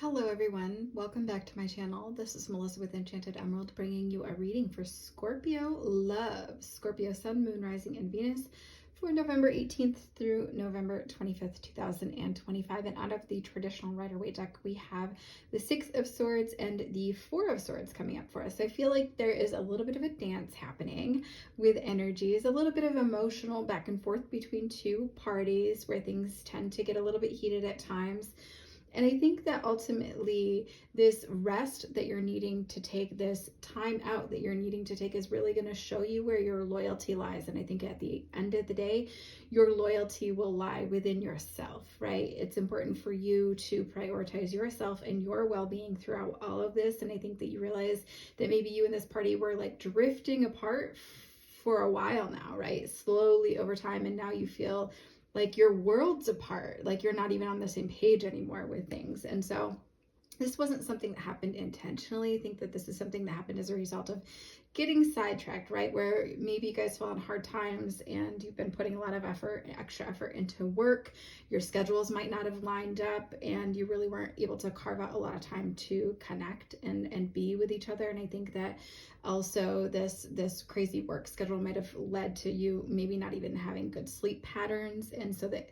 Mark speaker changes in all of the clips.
Speaker 1: Hello everyone, welcome back to my channel. This is Melissa with Enchanted Emerald bringing you a reading for Scorpio love. Scorpio Sun, Moon, Rising, and Venus for November 18th through November 25th, 2025. And out of the traditional Rider-Waite deck, we have the Six of Swords and the Four of Swords coming up for us. I feel like there is a little bit of a dance happening with energies, a little bit of emotional back and forth between two parties where things tend to get a little bit heated at times. And I think that ultimately this rest that you're needing to take, this time out that you're needing to take is really going to show you where your loyalty lies. And I think at the end of the day, your loyalty will lie within yourself, right? It's important for you to prioritize yourself and your well-being throughout all of this. And I think that you realize that maybe you and this party were like drifting apart for a while now, right? Slowly over time. And now you feel like your world's apart, like you're not even on the same page anymore with things. And so this wasn't something that happened intentionally. I think that this is something that happened as a result of getting sidetracked, right? Where maybe you guys fell on hard times and you've been putting a lot of effort, extra effort into work. Your schedules might not have lined up and you really weren't able to carve out a lot of time to connect and be with each other. And I think that also this crazy work schedule might have led to you maybe not even having good sleep patterns. And so that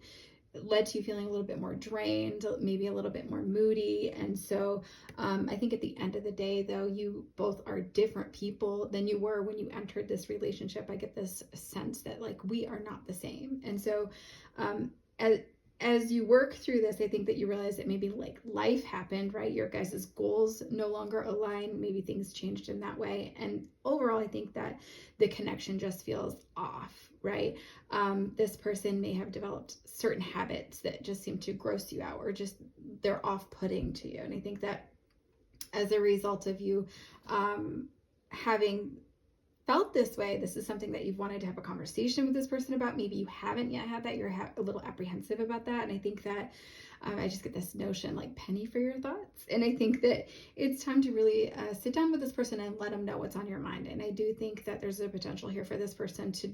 Speaker 1: led to you feeling a little bit more drained, maybe a little bit more moody. And so I think at the end of the day, though, you both are different people than you were when you entered this relationship. I get this sense that like we are not the same. And so as you work through this, I think that you realize that maybe like life happened, right? Your guys' goals no longer align. Maybe things changed in that way. And overall, I think that the connection just feels off, right? This person may have developed certain habits that just seem to gross you out or just they're off-putting to you. And I think that as a result of you having felt this way, this is something that you've wanted to have a conversation with this person about. Maybe you haven't yet had that. You're a little apprehensive about that. And I think that I just get this notion like penny for your thoughts. And I think that it's time to really sit down with this person and let them know what's on your mind. And I do think that there's a potential here for this person to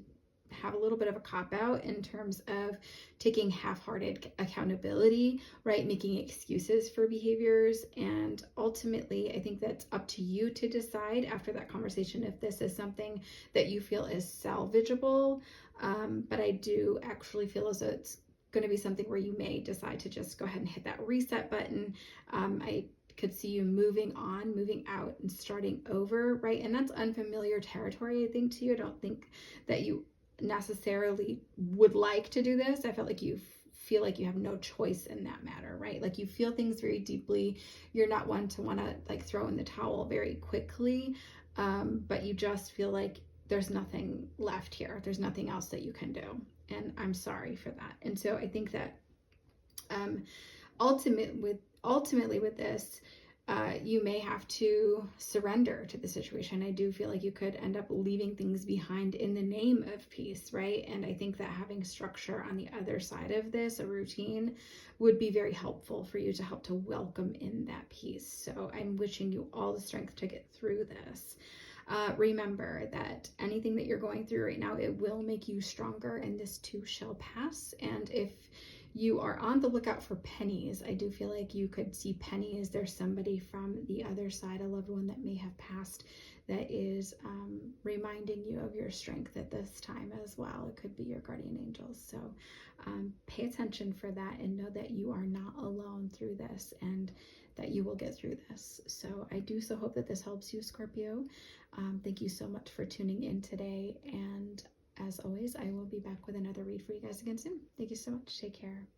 Speaker 1: have a little bit of a cop-out in terms of taking half-hearted accountability, right? Making excuses for behaviors. And ultimately, I think that's up to you to decide after that conversation if this is something that you feel is salvageable. But I do actually feel as though it's going to be something where you may decide to just go ahead and hit that reset button. I could see you moving on, moving out and starting over, right? And that's unfamiliar territory, I think, to you. I don't think that you necessarily would like to do this. I felt like you feel like you have no choice in that matter, right? Like you feel things very deeply. You're not one to want to like throw in the towel very quickly, but you just feel like there's nothing left here. There's nothing else that you can do. And I'm sorry for that. And so I think that ultimately with this, you may have to surrender to the situation. I do feel like you could end up leaving things behind in the name of peace, right? And I think that having structure on the other side of this, a routine, would be very helpful for you to help to welcome in that peace. So I'm wishing you all the strength to get through this. Remember that anything that you're going through right now, it will make you stronger, and this too shall pass. And if you are on the lookout for pennies, I do feel like you could see pennies. There's somebody from the other side, a loved one that may have passed, that is reminding you of your strength at this time as well. It could be your guardian angels. So pay attention for that and know that you are not alone through this and that you will get through this. So I do so hope that this helps you, Scorpio. Thank you so much for tuning in today. And as always, I will be back with another read for you guys again soon. Thank you so much. Take care.